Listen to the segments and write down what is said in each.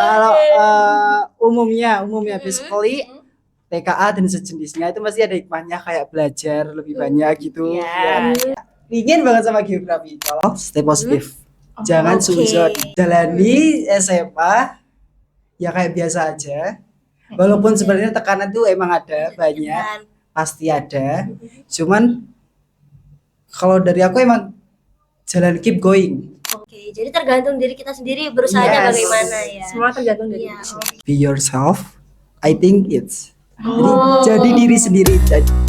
Kalau umumnya basically TKA dan sejenisnya itu pasti ada hikmahnya kayak belajar lebih banyak gitu. Iya. Ya. Dingin banget sama geografi. Kalau stay positif. Jangan suzon. Jalani SMA ya kayak biasa aja. Walaupun sebenarnya tekanan tuh emang ada banyak, pasti ada. Cuman kalau dari aku emang jalan keep going. Oke, jadi tergantung diri kita sendiri berusahanya bagaimana ya. Semua tergantung dari diri sendiri. Be yourself. I think it's. Jadi diri sendiri.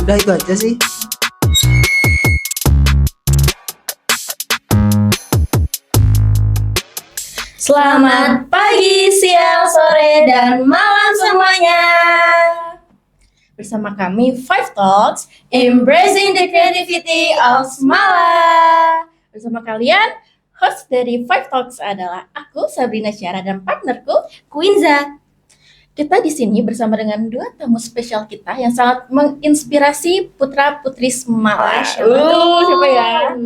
Udah itu aja sih. Selamat pagi, siang, sore, dan malam semuanya. Bersama kami Five Talks, Embracing the Creativity of Smala. Bersama kalian, host dari Five Talks adalah aku, Sabrina Syara, dan partnerku, Quinza. Kita di sini bersama dengan dua tamu spesial kita yang sangat menginspirasi putra-putri Smala. Siapa ya?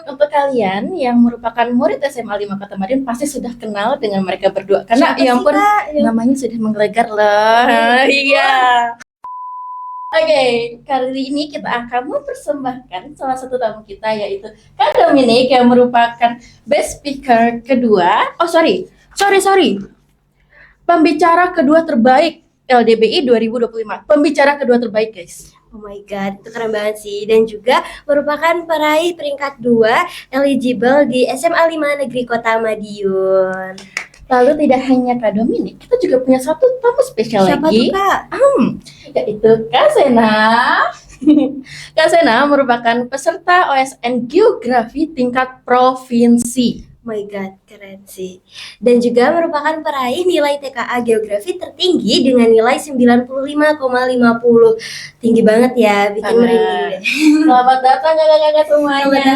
Untuk kalian yang merupakan murid SMA 5 Kota Madiun pasti sudah kenal dengan mereka berdua. Karena ya ampun, namanya sudah menggelegar loh. Iya. Oke, kali ini kita akan mempersembahkan salah satu tamu kita yaitu Kak Dominic yang merupakan best speaker kedua. Pembicara kedua terbaik LDBI 2025. Pembicara kedua terbaik, guys. Oh my god, itu keren banget sih. Dan juga merupakan peraih peringkat 2 eligible di SMA 5 Negeri Kota Madiun. Lalu tidak hanya Kak Dominic, kita juga punya satu tamu spesial Siapa lagi. tuh, Kak? Yaitu Kak Sena. Kak Sena merupakan peserta OSN Geografi tingkat provinsi. Oh my god, keren sih. Dan juga merupakan peraih nilai TKA Geografi tertinggi dengan nilai 95,50. Tinggi banget ya, bikin merinding deh. Selamat datang kakak-kakak semuanya.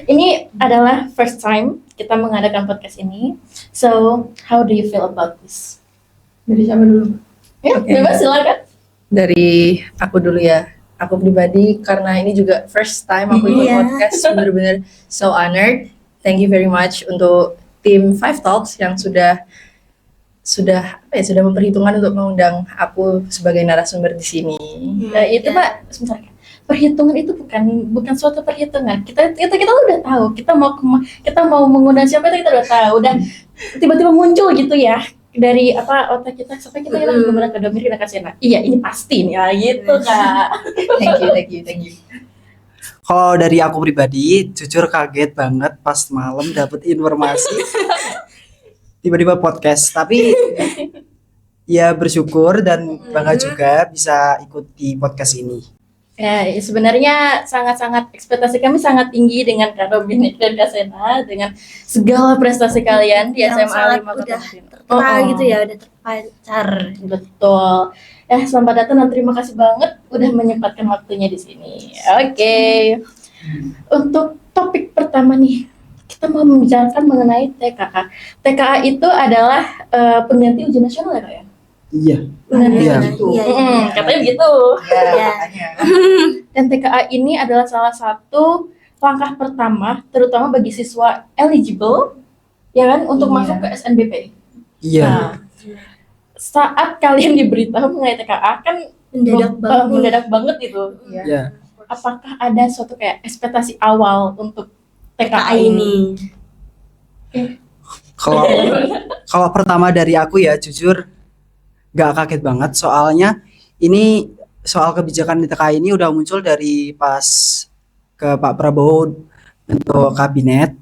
Ini adalah first time kita mengadakan podcast ini. So, how do you feel about this? Dari siapa dulu? Ya, bebas silakan. Dari aku dulu ya. Aku pribadi karena ini juga first time aku ikut podcast, bener-bener so honored. Thank you very much untuk tim Five Talks yang sudah memperhitungkan untuk mengundang aku sebagai narasumber di sini. Nah, itu Mbak, sebentar. Perhitungan itu bukan suatu perhitungan. Kita udah tahu kita mau mengundang siapa itu kita udah tahu dan tiba-tiba muncul gitu ya dari otak kita sampai kita benar-benar ke Dominic dan Kak Sena. Iya, ini pasti nih ya gitu Kak. Thank you. Kalau dari aku pribadi, jujur kaget banget pas malam dapet informasi tiba-tiba podcast. Tapi ya bersyukur dan bangga juga bisa ikut di podcast ini. Ya, sebenarnya sangat-sangat ekspektasi kami sangat tinggi dengan Kak Dominic dan Kak Sena dengan segala prestasi kalian di SMA 5 Kota Madiun. Gitu ya, udah terpancar. Betul. Selamat datang dan terima kasih banget udah menyempatkan waktunya di sini. Oke. Untuk topik pertama nih, kita mau membicarakan mengenai TKA. TKA itu adalah pengganti ujian nasional ya Kak ya? Iya. Katanya begitu. Iya. Dan TKA ini adalah salah satu langkah pertama terutama bagi siswa eligible ya kan untuk masuk ke SNBP. Iya. Nah, saat kalian diberitahu mengenai TKA kan mendadak banget gitu. Iya. Apakah ada suatu kayak ekspektasi awal untuk TKA ini? Kalau pertama dari aku ya jujur gak kaget banget soalnya ini soal kebijakan di TKA ini udah muncul dari pas ke Pak Prabowo untuk kabinet.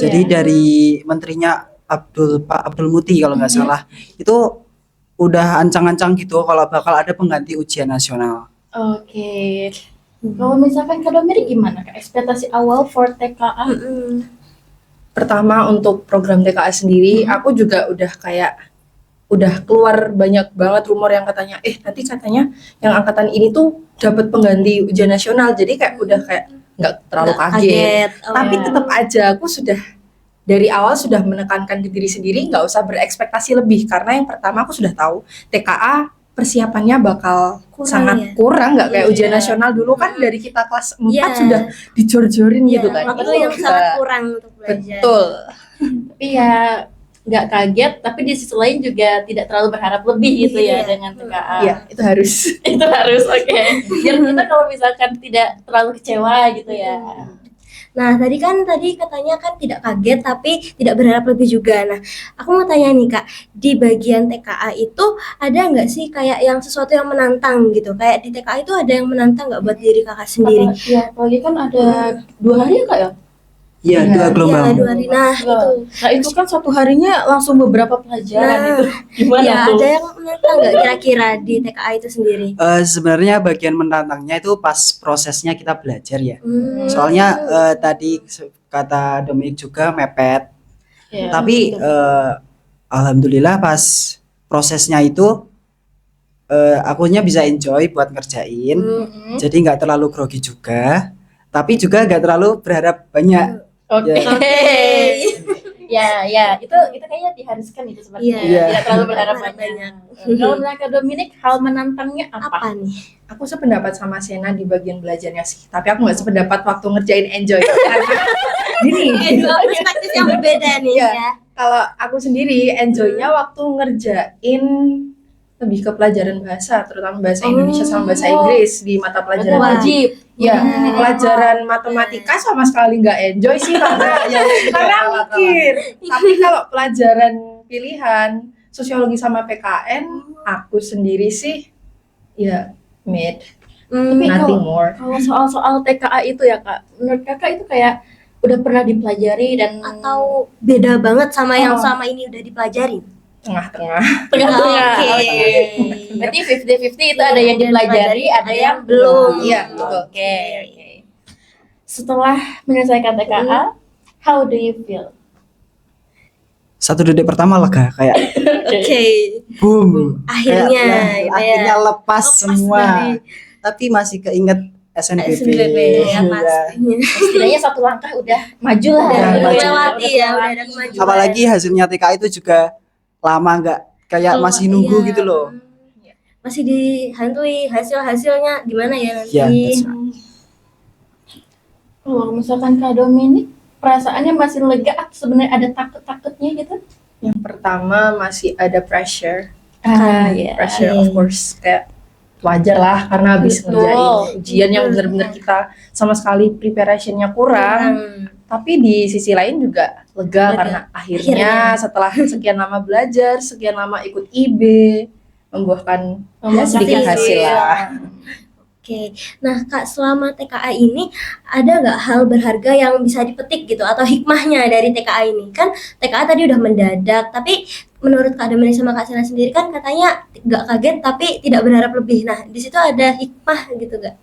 Jadi dari menterinya Pak Abdul Muti kalau nggak salah itu udah ancang-ancang gitu kalau bakal ada pengganti ujian nasional. Oke. Kalau misalkan Kak Dominic gimana Kak? Ekspektasi awal for TKA? Pertama untuk program TKA sendiri, aku juga udah keluar banyak banget rumor yang katanya nanti katanya yang angkatan ini tuh dapat pengganti ujian nasional, jadi kayak nggak terlalu kaget. Tapi tetap aja aku sudah dari awal sudah menekankan ke diri sendiri nggak usah berekspektasi lebih karena yang pertama aku sudah tahu TKA persiapannya bakal sangat kurang, nggak kayak ujian nasional dulu kan dari kita kelas 4 sudah dijor-jorin gitu kan. Itu yang sangat kurang untuk belajar. Betul. Tapi ya nggak kaget, tapi di sisi lain juga tidak terlalu berharap lebih gitu ya Iya. dengan TKA. Iya, itu harus. Itu harus oke. Biar kita kalau misalkan tidak terlalu kecewa gitu ya. Nah, tadi katanya kan tidak kaget tapi tidak berharap lebih juga. Nah, aku mau tanya nih Kak, di bagian TKA itu ada nggak sih kayak yang sesuatu yang menantang gitu? Kayak di TKA itu ada yang menantang nggak buat diri Kakak sendiri? Ya, apalagi kan ada 2 hari ya Kak ya? Iya, Iya. 2 gelombang. Iya, 2 hari. Nah, itu. Nah itu kan satu harinya langsung beberapa pelajaran Nah, itu. Gimana Ya, tuh? ada yang menantang nggak kira-kira di TKA itu sendiri? Sebenarnya bagian menantangnya itu pas prosesnya kita belajar ya. Hmm. Soalnya tadi kata Dominic juga mepet. Ya, Tapi betul. alhamdulillah pas prosesnya itu akunya bisa enjoy buat ngerjain. Mhm. Jadi nggak terlalu grogi juga. Tapi juga nggak terlalu berharap banyak. Oke. Oke. Ya, itu kayaknya diharuskan itu sebenarnya. Iya. Tidak terlalu berharap Berharap banyak. Kalau menurut Kak Dominic, hal menantangnya apa? Apa nih? Aku sependapat sama Sena di bagian belajarnya sih, tapi aku nggak sependapat waktu ngerjain enjoy. Karena gini, Dua perspektif yang berbeda nih Iya. ya. kalau aku sendiri enjoynya waktu ngerjain lebih ke pelajaran bahasa, terutama bahasa Indonesia sama bahasa Inggris di mata Berarti pelajaran. wajib. Ya, Hmm. pelajaran matematika sama sekali nggak enjoy sih karena mikir. Tapi kalau pelajaran pilihan sosiologi sama PKN, aku sendiri sih ya mid, Tapi nothing kalau- more. Kalau soal TKA itu ya Kak, menurut Kakak itu kayak udah pernah dipelajari dan Atau beda banget sama yang Oh. selama ini udah dipelajarin? Tengah-tengah. tengah-tengah. Oke. Oke. Berarti 50-50 itu ada yang dipelajari, ada yang belum. Iya, betul. Oke. Setelah menyelesaikan TKA, how do you feel? 1 detik pertama lega kayak Oke. boom. Akhirnya, Kayak, gitu ya. akhirnya lepas semua. dari Tapi masih keinget SNBP. SNBP ya Iya. pastinya. Setidaknya satu langkah udah maju lah. Udah maju. melewati ya, udah ada kemajuan. Apalagi hasilnya TKA itu juga lama nggak kayak Keluar, masih nunggu iya. gitu loh. Masih dihantui hasilnya gimana ya nanti? Iya, that's right. Kalau misalkan Kak Dominic, perasaannya masih lega atau sebenarnya ada takut-takutnya gitu? Yang pertama masih ada pressure. Iya. Pressure of course kayak wajar lah karena habis Betul. ngerjain ujian yang benar-benar kita sama sekali preparationnya kurang. Tapi di sisi lain juga lega Lega. karena akhirnya setelah sekian lama belajar, sekian lama ikut IB, membuahkan ya, sedikit hasil lah. Oke, nah Kak selama TKA ini ada nggak hal berharga yang bisa dipetik gitu atau hikmahnya dari TKA ini? Kan TKA tadi udah mendadak, tapi menurut Kak Dominic sama Kak Sena sendiri kan katanya nggak kaget tapi tidak berharap lebih. Nah di situ ada hikmah gitu nggak?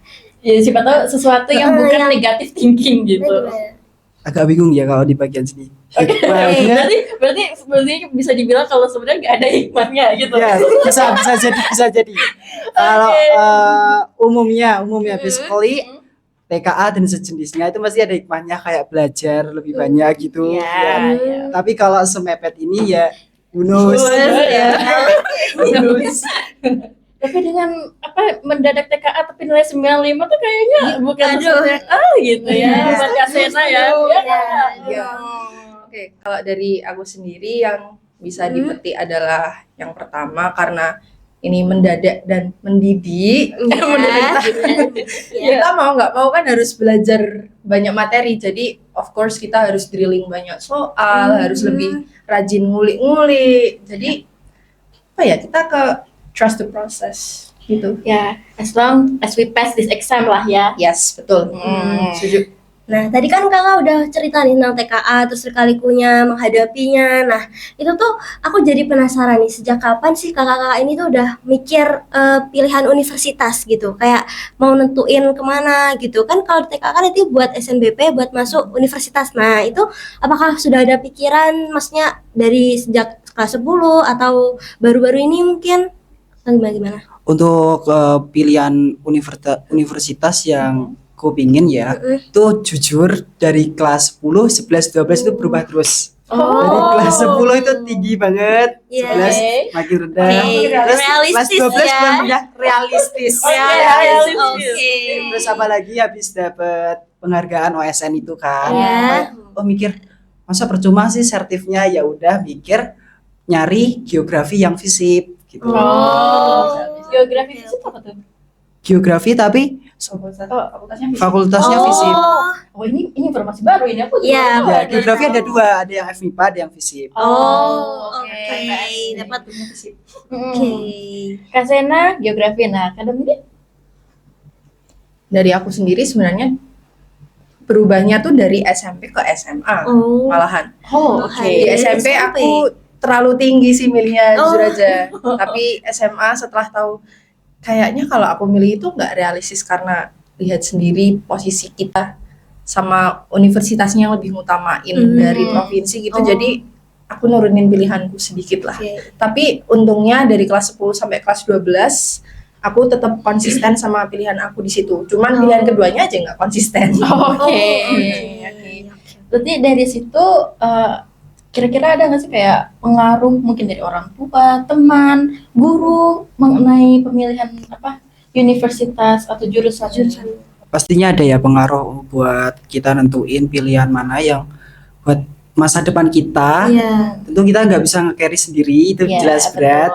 Ya siapa tahu sesuatu yang bukan yang- negatif thinking Nah, gitu. gimana? Agak bingung ya kalau di bagian sini. Oke, Hikmahnya, berarti bisa dibilang kalau sebenarnya nggak ada hikmahnya gitu. ya bisa jadi. Kalau umumnya basically TKA dan sejenisnya itu pasti ada hikmahnya kayak belajar lebih banyak gitu. Iya, Ya. iya. Tapi kalau semepet ini ya who knows. Who knows. Tapi dengan mendadak TKA tapi nilai 95 tuh kayaknya bukan Aduh. sesuatu yang gitu ya. Iya. Buat Kak Sena ya. Iya. Oke, kalau dari aku sendiri yang bisa dipetik adalah yang pertama karena ini mendadak dan mendidik. Iya. Kita mau nggak mau kan harus belajar banyak materi. Jadi of course kita harus drilling banyak soal, harus lebih rajin ngulik-ngulik. Jadi apa ya, kita ke trust the process gitu. Ya, as long as we pass this exam lah ya. Yes, betul. Setuju. Nah, tadi kan kakak udah cerita nih tentang TKA, terus lika-likunya, menghadapinya. Nah, itu tuh aku jadi penasaran nih, sejak kapan sih kakak-kakak ini tuh udah mikir pilihan universitas gitu, kayak mau nentuin kemana gitu. Kan kalau di TKA kan itu buat SNBP, buat masuk universitas. Nah, itu apakah sudah ada pikiran, maksudnya dari sejak kelas 10 atau baru-baru ini mungkin? Atau gimana? Untuk pilihan universitas yang ku pingin ya, itu jujur dari kelas 10, 11, 12 itu berubah terus. Dari kelas 10 itu tinggi banget, Iya. 11 makin rendah. Oke, Terus kelas realistis 12 ya. benar-benar realistis. Realistis. Oke. Terus apalagi habis dapat penghargaan OSN itu kan. Iya. Oh mikir masa percuma sih sertifnya, ya udah mikir nyari geografi yang FISIP gitu. Geografi itu apa tuh? Geografi tapi fakultasnya FISIP. Oh, ini informasi baru ini aku. Iya, juga Ya, tahu. geografi ada dua, ada yang FMIPA, ada yang FISIP. Oke. Dapat. Oke. Kak Sena geografi, nah Kak Dominic? Dari aku sendiri sebenarnya berubahnya tuh dari SMP ke SMA Oh. malahan. Oh, oke. Di Dari SMP SMP. aku terlalu tinggi sih milihnya, Oh. jujur aja. Tapi SMA setelah tahu kayaknya kalau aku milih itu nggak realistis karena lihat sendiri posisi kita sama universitasnya yang lebih ngutamain dari provinsi gitu. Oh. Jadi aku nurunin pilihanku sedikit lah. Oke. Tapi untungnya dari kelas 10 sampai kelas 12 aku tetap konsisten sama pilihan aku di situ. Cuman pilihan keduanya aja nggak konsisten. Oke. Berarti dari situ kira-kira ada nggak sih kayak pengaruh mungkin dari orang tua, teman, guru mengenai pemilihan universitas atau jurusan? Pastinya ada ya pengaruh buat kita nentuin pilihan mana yang buat masa depan kita. Iya. Tentu kita nggak bisa nge-carry sendiri, itu Iya, jelas betul. berat.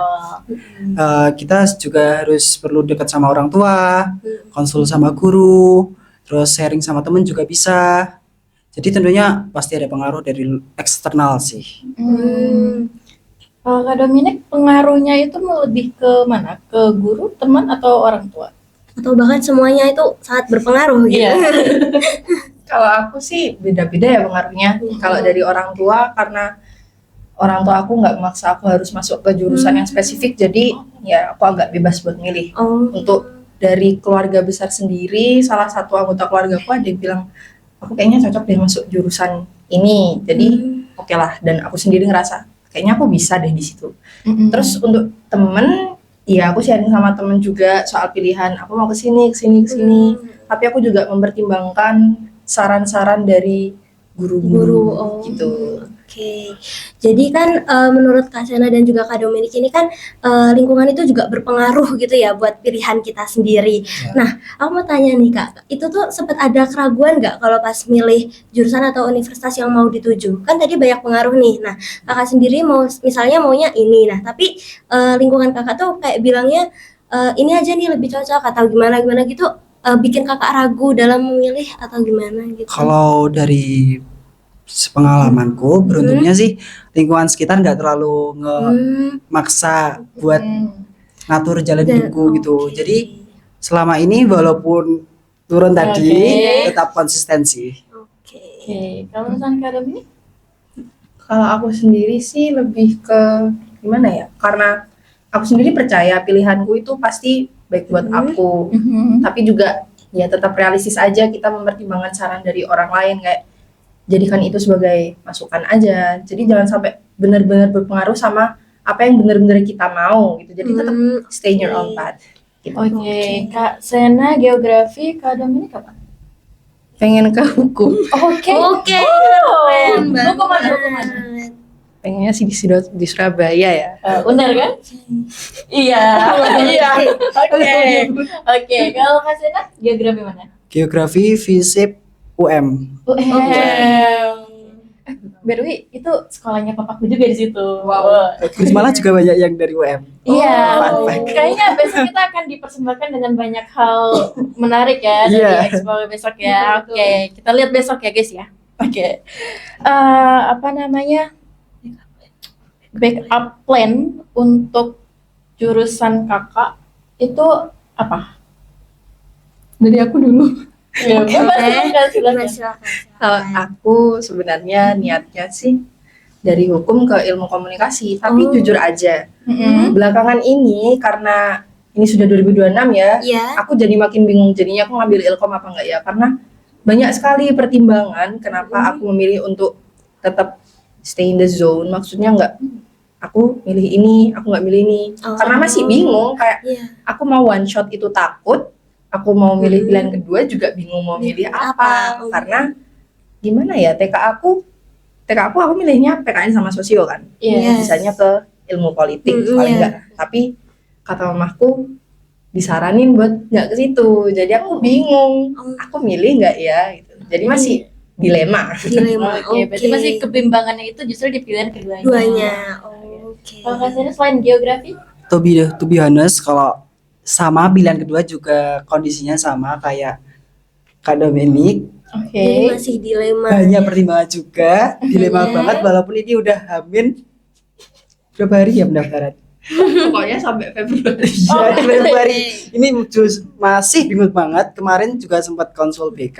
Kita juga harus perlu dekat sama orang tua, konsul sama guru, terus sharing sama temen juga bisa. Jadi tentunya pasti ada pengaruh dari eksternal sih. Kalau Kak Dominic pengaruhnya itu lebih ke mana? Ke guru, teman, atau orang tua? Atau bahkan semuanya itu sangat berpengaruh gitu. Iya. Kalau aku sih beda-beda ya pengaruhnya. Kalau dari orang tua karena orang tua aku nggak memaksa aku harus masuk ke jurusan yang spesifik, jadi ya aku agak bebas buat milih. Oh. Untuk dari keluarga besar sendiri, salah satu anggota keluarga aku ada yang bilang aku kayaknya cocok deh masuk jurusan ini. Jadi oke lah, dan aku sendiri ngerasa kayaknya aku bisa deh di situ. Terus untuk temen, ya aku sharing sama temen juga soal pilihan aku mau ke sini. Tapi aku juga mempertimbangkan saran-saran dari guru-guru gitu. Oke. Jadi kan menurut Kak Sena dan juga Kak Dominic ini kan lingkungan itu juga berpengaruh gitu ya buat pilihan kita sendiri. Nah, aku mau tanya nih Kak, itu tuh sempat ada keraguan nggak kalau pas milih jurusan atau universitas yang mau dituju? Kan tadi banyak pengaruh nih. Nah, Kakak sendiri mau misalnya maunya ini. Nah, tapi lingkungan Kakak tuh kayak bilangnya ini aja nih lebih cocok atau gimana gitu, bikin Kakak ragu dalam memilih atau gimana gitu. Kalau dari pengalamanku, beruntungnya sih lingkungan sekitar nggak terlalu ngemaksa buat ngatur jalan hidupku gitu. Jadi selama ini walaupun turun tadi, tetap konsistensi. Oke. Kalau misalnya Kak Dominic? Kalau aku sendiri sih lebih ke gimana ya? Karena aku sendiri percaya pilihanku itu pasti baik buat aku. Tapi juga ya tetap realistis aja, kita mempertimbangkan saran dari orang lain, kayak jadikan itu sebagai masukan aja. Jadi jangan sampai benar-benar berpengaruh sama apa yang benar-benar kita mau gitu. Jadi tetap stay in your own path. Gitu. Oke. Kak Sena geografi, Kak Dominic apa? Pengen ke hukum. Oke. Keren banget. Hukum mana? Pengennya sih di Surabaya ya. Benar kan? Iya. Iya. Oke. Kalau Kak Sena geografi mana? Geografi, FISIP, UM. By the way, itu sekolahnya papaku juga di situ. Terus malah juga banyak yang dari UM. Iya. Fun fact. Kayaknya besok kita akan dipersembahkan dengan banyak hal menarik ya dari Iya. Expo besok ya. Oke, kita lihat besok ya guys ya. Oke. Apa namanya? Backup plan untuk jurusan kakak itu apa? Dari aku dulu. Ya, silakan. Kalau aku sebenarnya niatnya sih dari hukum ke ilmu komunikasi, tapi jujur aja belakangan ini karena ini sudah 2026 ya, Iya. aku jadi makin bingung jadinya aku ngambil ilkom apa enggak ya, karena banyak sekali pertimbangan kenapa aku memilih untuk tetap stay in the zone. Maksudnya enggak aku milih ini, aku nggak milih ini, karena masih bingung kayak aku mau one shot itu takut. Aku mau milih pilihan kedua juga bingung mau milih apa. Karena gimana ya, TK aku aku milihnya PKN sama sosio kan. Iya. Bisanya ke ilmu politik paling enggak. Tapi kata mamaku disaranin buat nggak ke situ. Jadi aku bingung, aku milih nggak ya gitu. Jadi masih dilema. Dilema. Oke, berarti masih kebimbangannya itu justru di pilihan keduanya. duanya. Oke. Kalau Kak Sena selain geografi? To be honest, kalau sama pilihan kedua juga kondisinya sama kayak Kak Dominic, Oke. Jadi masih dilema. banyak pertimbangan juga, dilema banget walaupun ini udah hamin berapa hari ya pendaftaran? Pokoknya sampai Februari. Iya, di Februari. Ini masih bingung banget. Kemarin juga sempat konsul BK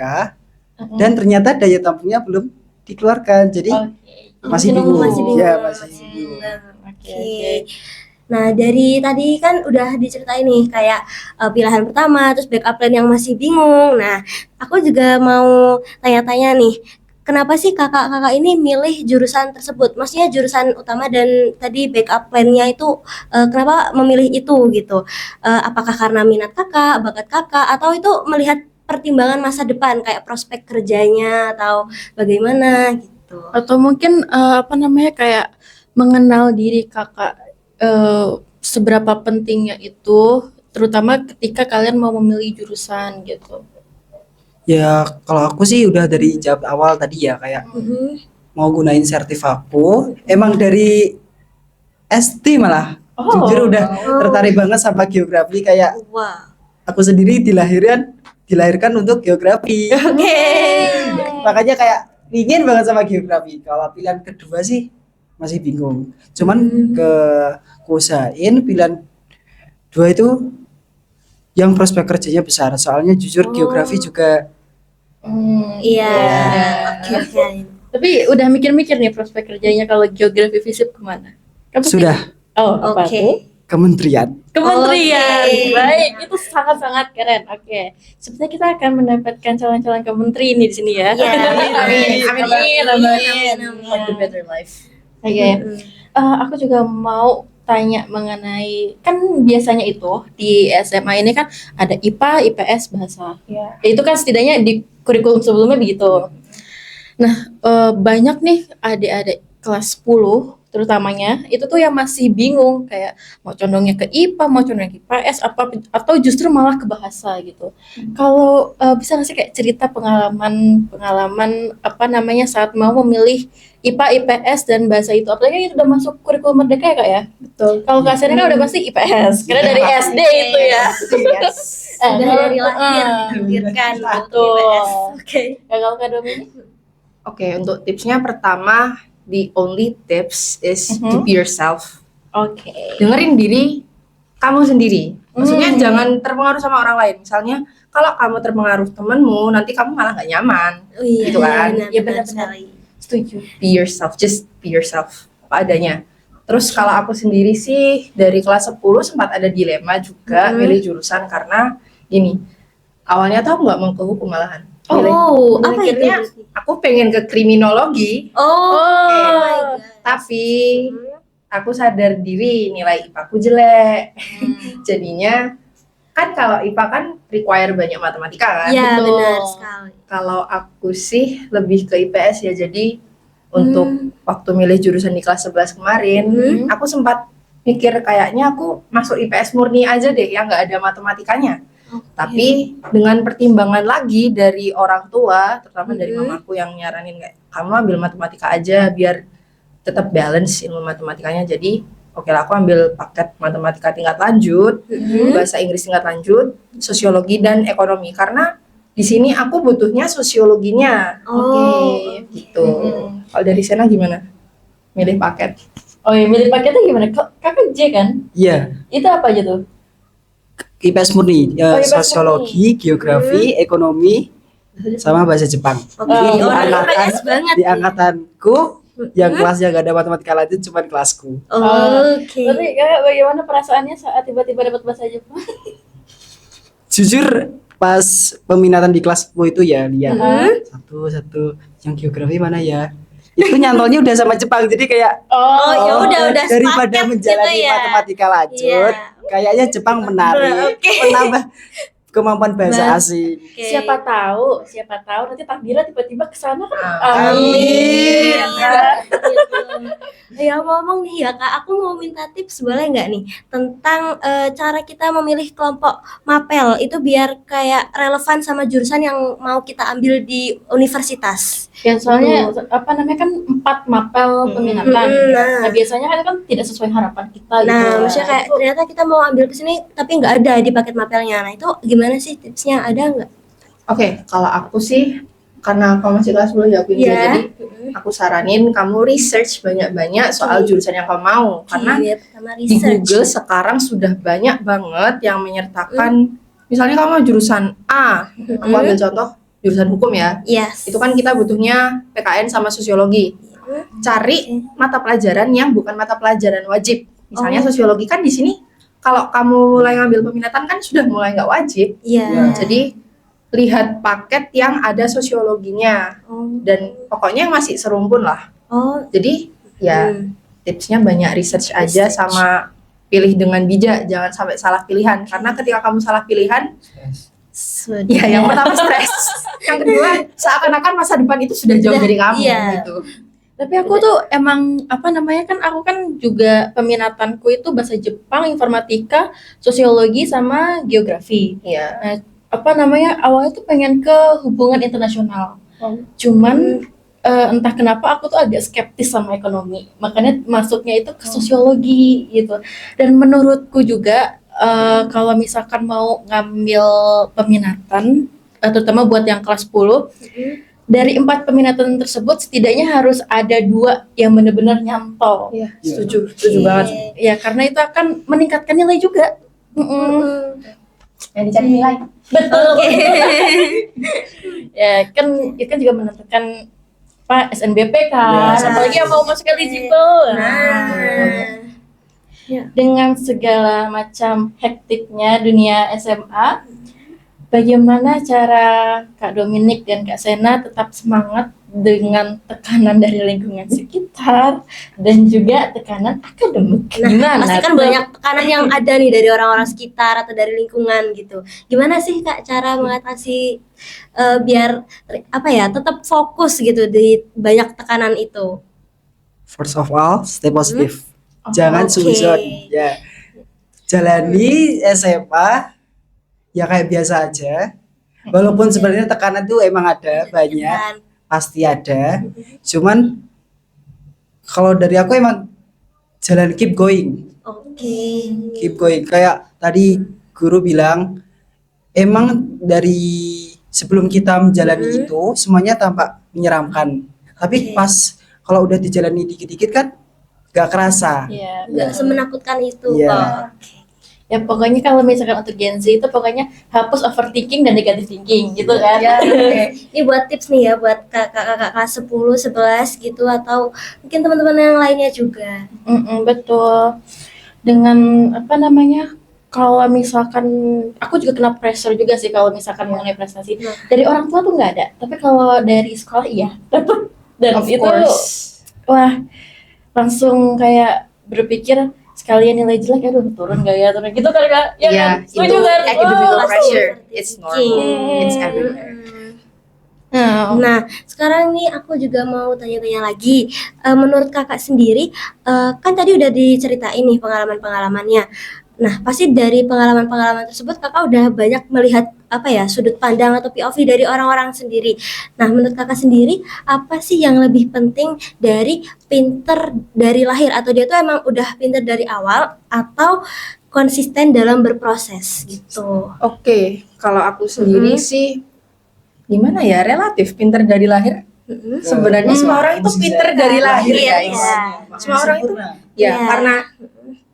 dan ternyata daya tampungnya belum dikeluarkan. Jadi Oke. masih nunggu. bingung. Masih bingung. Ya, masih bingung. Oke. Nah, dari tadi kan udah diceritain nih kayak pilihan pertama, terus backup plan yang masih bingung. Nah, aku juga mau tanya-tanya nih, kenapa sih kakak-kakak ini milih jurusan tersebut? Maksudnya jurusan utama dan tadi backup plan-nya itu kenapa memilih itu gitu? Apakah karena minat kakak, bakat kakak, atau itu melihat pertimbangan masa depan kayak prospek kerjanya atau bagaimana gitu? Atau mungkin kayak mengenal diri kakak seberapa pentingnya itu, terutama ketika kalian mau memilih jurusan gitu. Ya, kalau aku sih udah dari jawab awal tadi ya kayak Mhm. mau gunain sertif aku. Emang dari SD malah. Jujur udah tertarik banget sama geografi kayak Wah. aku sendiri dilahirkan untuk geografi. Makanya kayak ingin banget sama geografi. Kalau pilihan kedua sih masih bingung. Cuman kuusahain pilihan dua itu yang prospek kerjanya besar. Soalnya jujur geografi juga Iya. Ya. Oke. Tapi udah mikir-mikir nih prospek kerjanya kalau geografi FISIP kemana? Kamu sudah apa Oke. tuh? kementerian. Kementerian. Oke. Baik, itu sangat-sangat keren. Oke. Sepertinya kita akan mendapatkan calon-calon kementeri ini di sini ya. Iya. Amin. For the better life. Oke. Aku juga mau tanya mengenai, kan biasanya itu di SMA ini kan ada IPA, IPS, bahasa. Iya. Itu kan setidaknya di kurikulum sebelumnya begitu. Nah, banyak nih adik-adik kelas 10 terutamanya itu tuh yang masih bingung kayak mau condongnya ke IPA, mau condongnya ke IPS atau justru malah ke bahasa gitu. Kalau bisa nggak sih kayak cerita pengalaman saat mau memilih IPA, IPS dan bahasa itu, apalagi itu udah masuk kurikulum Merdeka ya Kak ya. Betul. Kalau Kak Sena kan udah pasti IPS karena dari SD itu ya. Yes. Sudah dari lahir ditakdirkan Betul. IPS. Oke. Ya, kalau Kak Dominic? Oke, untuk tipsnya pertama, the only tips is to be yourself. Oke. Dengerin diri kamu sendiri. Maksudnya jangan terpengaruh sama orang lain. Misalnya kalau kamu terpengaruh temenmu, nanti kamu malah gak nyaman. Oh iya. Gitu kan? Iya, Benar benar-benar. sekali. Setuju. Be yourself, just be yourself apa adanya. Terus kalau aku sendiri sih dari kelas 10 sempat ada dilema juga milih jurusan karena gini. Awalnya tuh aku nggak mau ke hukum malahan. Oh, apa itu? Mikirnya aku pengen ke kriminologi, Oh, my God. tapi aku sadar diri nilai IPA aku jelek. Jadinya kan kalau IPA kan require banyak matematika kan. Iya, Betul. benar sekali. Kalau aku sih lebih ke IPS ya. Jadi untuk waktu milih jurusan di kelas 11 kemarin, aku sempat mikir kayaknya aku masuk IPS murni aja deh yang nggak ada matematikanya. Tapi dengan pertimbangan lagi dari orang tua, terutama dari mamaku yang nyaranin kayak kamu ambil matematika aja biar tetap balance ilmu matematikanya. Jadi oke lah, aku ambil paket matematika tingkat lanjut, bahasa Inggris tingkat lanjut, sosiologi dan ekonomi karena di sini aku butuhnya sosiologinya. Oh, Gitu. Kalau dari Sena gimana? Milih paket? Oh iya, milih paketnya gimana? Kakak J kan? Iya, Itu apa aja tuh? IPS murni, ya, IPS sosiologi, geografi, ekonomi, sama bahasa Jepang. oke. Jadi Orang IPS banget. di angkatanku yang kelasnya gak ada matematika lanjut cuma kelasku. Oke. Tapi kakak bagaimana perasaannya saat tiba-tiba dapat bahasa Jepang? Jujur pas peminatan di kelasku itu ya lihat satu yang geografi mana ya. Itu nyantolnya udah sama Jepang jadi kayak Oh, ya udah daripada sepaket menjalani gitu ya. matematika lanjut, Iya. kayaknya Jepang menarik, Oke. menambah kemampuan bahasa Bah- asing. Oke. Siapa tahu nanti takdirnya tiba-tiba kesana kan. Amin. Gitu. Ya ngomong nih ya Kak, aku mau minta tips boleh nggak nih tentang cara kita memilih kelompok mapel itu biar kayak relevan sama jurusan yang mau kita ambil di universitas. Ya soalnya apa namanya kan 4 mapel peminatan. Nah. Nah, biasanya kan tidak sesuai harapan kita gitu. Nah, maksudnya kayak Itu ternyata kita mau ambil ke sini tapi nggak ada di paket mapelnya. Nah, itu gimana sih tipsnya? Ada nggak? Oke, kalau aku sih karena kamu masih kelas 10 ya aku Iya. jadi aku saranin kamu research banyak-banyak soal jurusan yang kamu mau karena Iya, pertama di research. Google sekarang sudah banyak banget yang menyertakan misalnya kamu mau jurusan A, aku ambil contoh jurusan hukum ya. Yes. Itu kan kita butuhnya PKN sama sosiologi. Cari mata pelajaran yang bukan mata pelajaran wajib. Misalnya sosiologi kan di sini kalau kamu mulai ngambil peminatan kan sudah mulai nggak wajib. Iya. Jadi lihat paket yang ada sosiologinya dan pokoknya yang masih serumpun lah. Oh, Jadi ya tipsnya banyak research aja sama pilih dengan bijak, jangan sampai salah pilihan karena ketika kamu salah pilihan sudah. ya yang pertama stres, yang kedua seakan-akan masa depan itu sudah jauh dari kamu iya. gitu. Tapi aku tuh emang apa namanya kan aku kan juga peminatanku itu bahasa Jepang, informatika, sosiologi sama geografi. Iya. Nah, apa namanya awalnya tuh pengen ke hubungan internasional. Cuman entah kenapa aku tuh agak skeptis sama ekonomi. Makanya masuknya itu ke sosiologi gitu. Dan menurutku juga kalau misalkan mau ngambil peminatan terutama buat yang kelas 10 dari 4 peminatan tersebut setidaknya harus ada 2 yang benar-benar nyantol. Iya, setuju banget. Ya karena itu akan meningkatkan nilai juga. Yang dicari nilai. Betul. Ya kan itu kan juga menentukan Pak SNBP kan, Ya. apalagi yang mau masuk eligible. Nah. Dengan segala macam hektiknya dunia SMA, bagaimana cara Kak Dominik dan Kak Sena tetap semangat dengan tekanan dari lingkungan sekitar dan juga tekanan akademik? Gimana Pasti kan tuh? banyak tekanan yang ada nih dari orang-orang sekitar atau dari lingkungan gitu. Gimana sih Kak cara mengatasi biar apa ya tetap fokus gitu di banyak tekanan itu? First of all, stay positive. Oh, Jangan oke. suzon. Ya. Jalani SMA ya kayak biasa aja. Walaupun sebenarnya tekanan itu emang ada banyak, Dan pasti ada. Cuman kalau dari aku emang jalan keep going. oke. Keep going. Kayak tadi guru bilang emang dari sebelum kita menjalani itu semuanya tampak menyeramkan. Tapi pas kalau udah dijalani dikit-dikit kan gak kerasa. Iya. Nggak semenakutkan itu Iya. kok. Ya pokoknya kalau misalkan untuk Gen Z itu pokoknya hapus overthinking dan negative thinking gitu kan. Ya, oke. Ini buat tips nih ya buat kakak-kakak kelas 10, 11 gitu atau mungkin teman-teman yang lainnya juga. Betul. Dengan apa namanya? Kalau misalkan aku juga kena pressure juga sih kalau misalkan mengenai prestasi. Dari orang tua tuh nggak ada, tapi kalau dari sekolah iya. Dan Of itu course. wah langsung kayak berpikir sekalian nilai jelek aduh turun gak ya turun gitu kan Kak. Ya Iya, kan? itu Setuju kan? academic Oh. pressure. It's normal. It's everywhere. Nah, Nah, sekarang nih aku juga mau tanya-tanya lagi. Menurut kakak sendiri, kan tadi udah diceritain nih pengalaman-pengalamannya. Nah, pasti dari pengalaman-pengalaman tersebut kakak udah banyak melihat apa ya sudut pandang atau POV dari orang-orang sendiri. Nah, menurut kakak sendiri, apa sih yang lebih penting dari pinter dari lahir atau dia tuh emang udah pinter dari awal atau konsisten dalam berproses gitu? Oke, kalau aku sendiri sih gimana ya relatif pinter dari lahir. Sebenarnya semua orang itu pinter dari lahir guys. Semua orang itu ya Iya. karena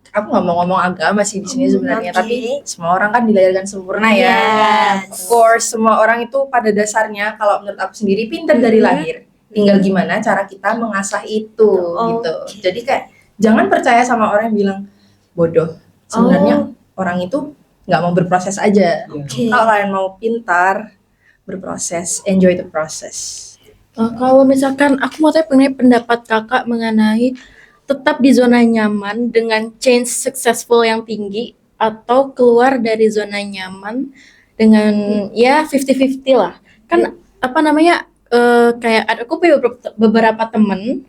aku nggak mau ngomong agama sih di sini sebenarnya, Oke. tapi semua orang kan dilahirkan sempurna ya. Yes. Of course, semua orang itu pada dasarnya kalau menurut aku sendiri pinter dari lahir. Tinggal gimana cara kita mengasah itu gitu. Jadi kayak jangan percaya sama orang yang bilang bodoh. Sebenarnya orang itu nggak mau berproses aja. Oke. Kalau kalian mau pintar, berproses, enjoy the process. kalau misalkan aku mau tanya mengenai pendapat kakak mengenai tetap di zona nyaman dengan change successful yang tinggi atau keluar dari zona nyaman dengan ya 50-50 lah. Kan apa namanya kayak aku punya beberapa temen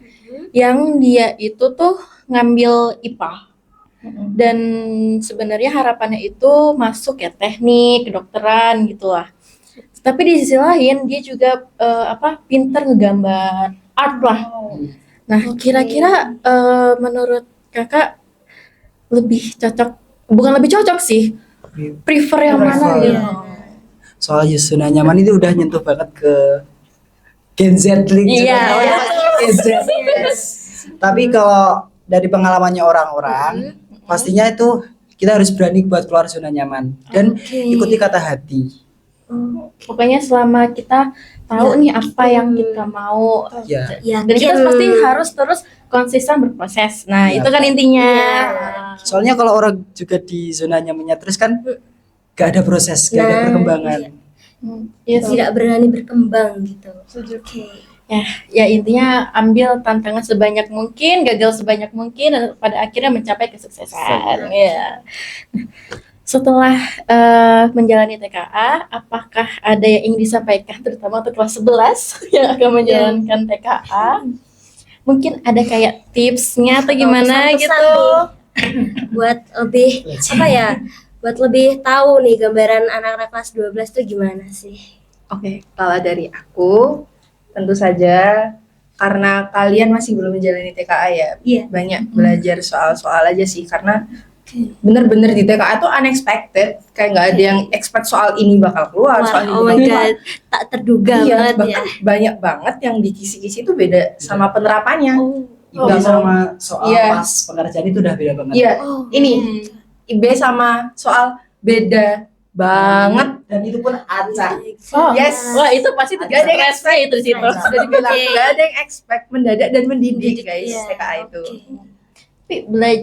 yang dia itu tuh ngambil IPA dan sebenarnya harapannya itu masuk ya teknik, kedokteran gitu lah. Tapi di sisi lain dia juga pinter ngegambar art lah. Nah, kira-kira menurut kakak lebih cocok, bukan lebih cocok sih, prefer yang mana Prefer. gitu? Soal zona nyaman itu udah nyentuh banget ke Gen Z link Iya. Gen Z. Tapi kalau dari pengalamannya orang-orang, pastinya itu kita harus berani buat keluar zona nyaman dan ikuti kata hati. Pokoknya selama kita tahu nih apa yang kita mau, Ya. Yakin. dan kita pasti harus terus konsisten berproses. Nah, Ya. itu kan intinya. Soalnya kalau orang juga di zona nyamannya terus kan gak ada proses, gak ada Nah, perkembangan. Iya sih. tidak berani berkembang gitu. Oke. Ya intinya ambil tantangan sebanyak mungkin, gagal sebanyak mungkin, dan pada akhirnya mencapai kesuksesan. Ya. Setelah menjalani TKA, apakah ada yang ingin disampaikan terutama untuk kelas 11 yang akan menjalankan TKA? Mungkin ada kayak tipsnya atau gimana pesan-pesan gitu? Buat lebih apa ya? Buat lebih tahu nih gambaran anak-anak kelas 12 tuh gimana sih? Oke, kalau dari aku tentu saja karena kalian masih belum menjalani TKA ya, Iya. banyak belajar soal-soal aja sih karena bener-bener di TKA tuh unexpected, kayak nggak ada yang expect soal ini bakal keluar, soal ini Oh my bakal keluar. god, tak terduga Iya, banget ya. bahkan banyak banget yang di kisi-kisi itu beda sama penerapannya. IB Nggak mau- sama soal Iya. pas pengerjaan itu udah beda banget. Iya, Oh, ini IB sama soal beda banget. Dan itu pun acak. Oh, Yes. wah itu pasti tuh Gak ada yang stress rate itu di situ. Sudah dibilang, Oke. nggak ada yang expect mendadak dan mendidik guys Iya, TKA itu. oke.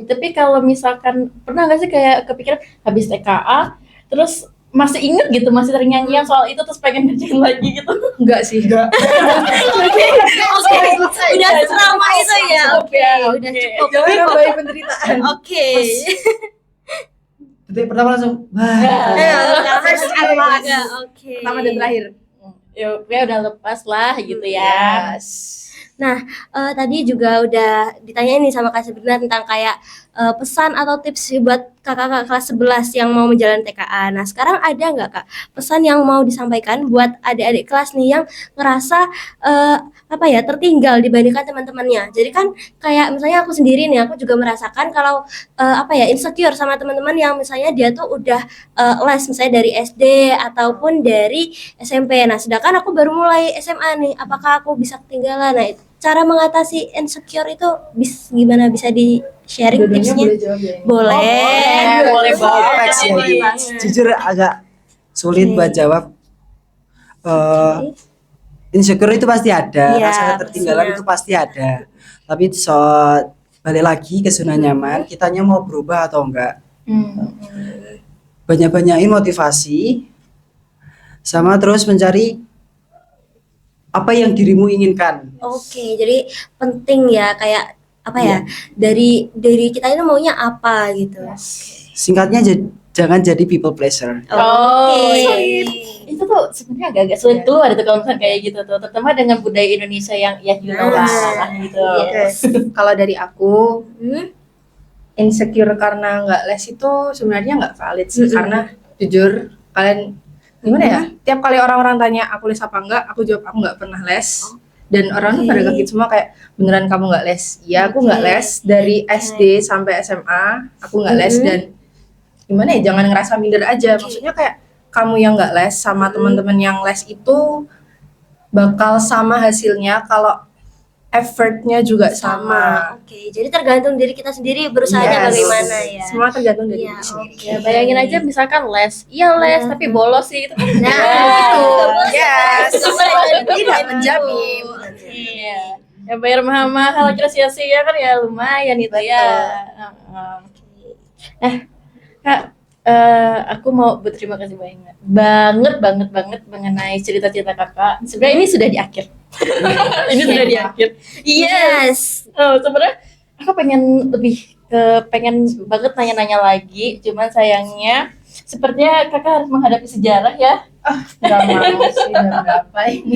Tapi kalau misalkan pernah nggak sih kayak kepikiran habis TKA terus masih inget gitu, masih terngiang-ngiang soal itu terus pengen ngerjain lagi gitu? Enggak sih. Oke, udah selama itu ya. Oke, udah cukup. Jangan nambahin penderitaan. Oke. Detik pertama langsung wah. First and last. Oke. Pertama dan terakhir. Ya udah lepas lah gitu ya. Yes. Tadi juga udah ditanyain nih sama Kak Sabrina tentang kayak pesan atau tips sih buat kakak-kakak kelas 11 yang mau menjalani TKA. Nah, sekarang ada nggak Kak pesan yang mau disampaikan buat adik-adik kelas nih yang ngerasa tertinggal dibandingkan teman-temannya. Jadi kan kayak misalnya aku sendiri nih, aku juga merasakan kalau insecure sama teman-teman yang misalnya dia tuh udah les misalnya dari SD ataupun dari SMP. Nah, sedangkan aku baru mulai SMA nih. Apakah aku bisa ketinggalan? Nah, cara mengatasi insecure itu gimana, bisa di sharing Dua-duanya tipsnya? boleh jawab ya. Boleh. Boleh banget. Kompleks ya Boleh ini. banget. Jujur agak sulit Oke. buat jawab. Insecure itu pasti ada, Iya, rasa ketertinggalan pastinya. itu pasti ada. Tapi balik lagi ke zona nyaman, kitanya mau berubah atau enggak. Banyak-banyakin motivasi, sama terus mencari apa yang dirimu inginkan. Oke, jadi penting ya kayak dari kita ini maunya apa gitu. Singkatnya jangan jadi people pleaser. Oh, Oke. itu tuh sebenarnya agak-agak sulit keluar itu kalau misalnya kayak gitu tuh, terutama dengan budaya Indonesia yang ya you know lah gitu. Oke. Kalau dari aku Hmm? insecure karena nggak les itu sebenarnya nggak valid sih, Mm-mm. karena jujur kalian gimana ya, tiap kali orang-orang tanya aku les apa enggak, aku jawab aku nggak pernah les. Dan orang tuh Oke. pada kaget semua kayak, beneran kamu nggak les? Iya, aku nggak Oke. les dari SD sampai SMA, aku nggak les. Mm-mm. Dan gimana ya, jangan ngerasa minder aja. Maksudnya kayak kamu yang nggak les sama teman-teman yang les itu bakal sama hasilnya kalau effortnya juga sama. Oke, jadi tergantung diri kita sendiri berusahanya Yes. bagaimana ya. Semua tergantung dari Iya, diri sendiri. oke. Ya bayangin aja misalkan les, iya les tapi bolos sih itu kan. Nah, Gitu. Yes. Tidak Tidak menjamin. Iya. Ya bayar mahal-mahal kira sia-sia kan ya lumayan itu ya. Kak, aku mau berterima kasih banget mengenai cerita-cerita kakak. Sebenarnya ini sudah di akhir. Ini sudah di akhir. Yes. Sebenarnya aku pengen banget nanya-nanya lagi, cuman sayangnya Sepertinya kakak harus menghadapi sejarah ya. Gak mau sih, udah berapa ini?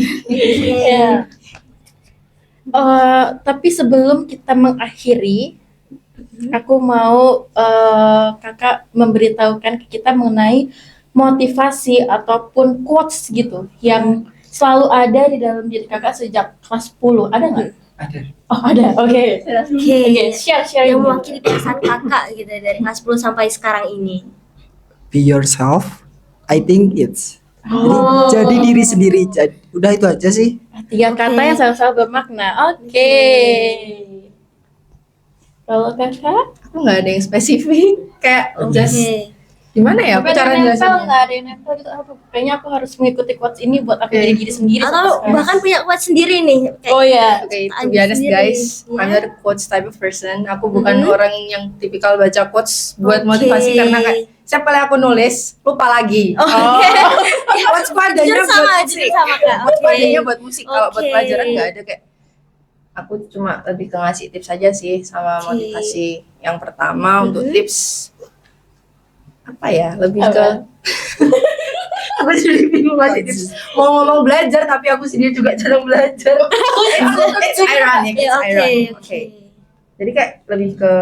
Ya. Tapi sebelum kita mengakhiri, aku mau kakak memberitahukan ke kita mengenai motivasi ataupun quotes gitu yang selalu ada di dalam diri kakak sejak kelas 10. Ada nggak? Ada. Oh ada, oke. Oke. Oke, share Yang dulu. mewakili perasaan kakak gitu dari kelas 10 sampai sekarang ini. Be yourself. I think it's. Oh. Jadi diri sendiri. Udah itu aja sih. 3 kata Oke. yang sama-sama bermakna. Oke. Kalau kakak? Aku nggak ada yang spesifik, kayak just Oke. gimana ya? Aku Tapi ada cara yang nempel jelasinnya. nggak ada yang nempel gitu. Kayaknya aku harus mengikuti quotes ini buat aku jadi diri sendiri. sampai Atau sekarang. bahkan punya kuat sendiri nih. Kayak Oh ya. Oke, to Anda be honest sendiri, guys, ya. I'm not a quotes type of person. Aku bukan Mhm. orang yang tipikal baca quotes buat Oke. motivasi karena kayak setiap kali aku nulis lupa lagi. Oh. Quotes adanya Jujur buat sama, musik. jujur sama Kak. Quotes Oke. adanya buat musik. Kalau buat Oke. pelajaran nggak ada kayak. Aku cuma lebih ke ngasih tips aja sih sama Oke. motivasi. Yang pertama untuk Mhm. tips apa ya? Lebih Apa? ke aku jadi bingung ngasih tips. Mau ngomong belajar tapi aku sendiri juga jarang belajar. It's ironic. Ya, It's oke, ironic. oke. Oke. Jadi kayak lebih ke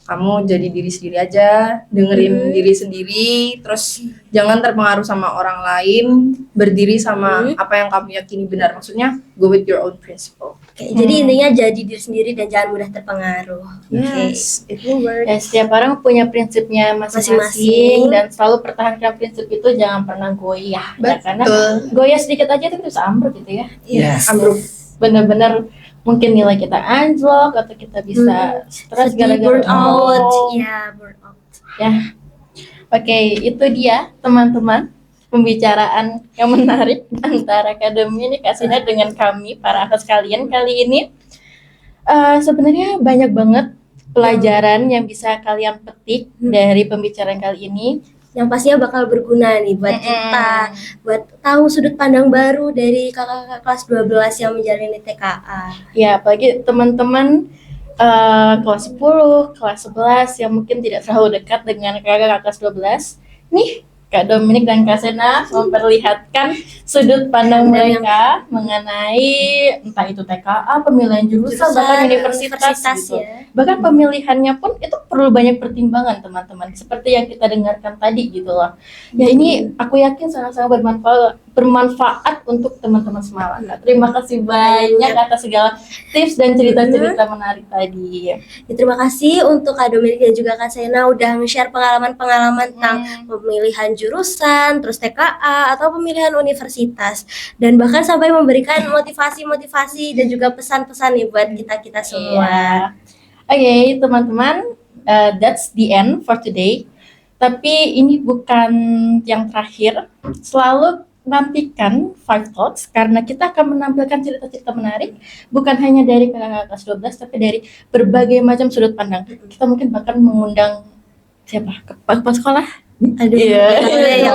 kamu jadi diri sendiri aja, dengerin diri sendiri, terus jangan terpengaruh sama orang lain, berdiri sama apa yang kamu yakini benar. Maksudnya go with your own principle. Oke, jadi intinya jadi diri sendiri dan jangan mudah terpengaruh. Yes, it will work. Ya, setiap orang punya prinsipnya masing-masing Masing-masing. dan selalu pertahankan prinsip itu, jangan pernah goyah. Ya, karena Betul. goyah sedikit aja itu bisa ambruk gitu ya. Yes. Ambruk. Bener-bener mungkin nilai kita anjlok atau kita bisa stres Sedih, gara-gara burn out. ngomong. Ya, burn out. Ya, oke, itu dia teman-teman pembicaraan yang menarik antara Akademi ini Kak Sina dengan kami para ahli sekalian kali ini. Sebenarnya banyak banget pelajaran yang bisa kalian petik dari pembicaraan kali ini. Yang pastinya bakal berguna nih buat kita, buat tahu sudut pandang baru dari kakak-kakak kelas 12 yang menjalani TKA. Ya, apalagi teman-teman kelas 10, kelas 11 yang mungkin tidak terlalu dekat dengan kakak kelas 12. Nih, Kak Dominik dan Kak Sena memperlihatkan sudut pandang mereka mengenai entah itu TKA, pemilihan jurusan, bahkan universitas gitu. ya. Bahkan pemilihannya pun itu perlu banyak pertimbangan teman-teman. Seperti yang kita dengarkan tadi gitu loh. Ya ini aku yakin sangat-sangat bermanfaat untuk teman-teman Semalang. Terima kasih banyak atas segala tips dan cerita-cerita menarik tadi. Ya, terima kasih untuk Kak Dominik dan juga Kak Sena udah nge-share pengalaman-pengalaman tentang pemilihan jurusan, terus TKA atau pemilihan universitas, dan bahkan sampai memberikan motivasi-motivasi dan juga pesan-pesan nih buat kita-kita semua. Oke, teman-teman, that's the end for today. Tapi ini bukan yang terakhir. Selalu nantikan Five Talks karena kita akan menampilkan cerita-cerita menarik bukan hanya dari kakak kelas 12 tapi dari berbagai macam sudut pandang. Kita mungkin bahkan mengundang siapa? Kepala sekolah. Aduh, Iya.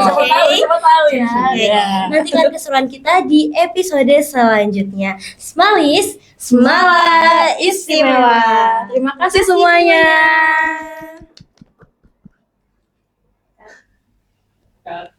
oke. Siapa tahu ya. Oke. Iya. Nantikan keseruan kita di episode selanjutnya. Smalis, Semala Istimewa. Terima kasih semuanya. semuanya.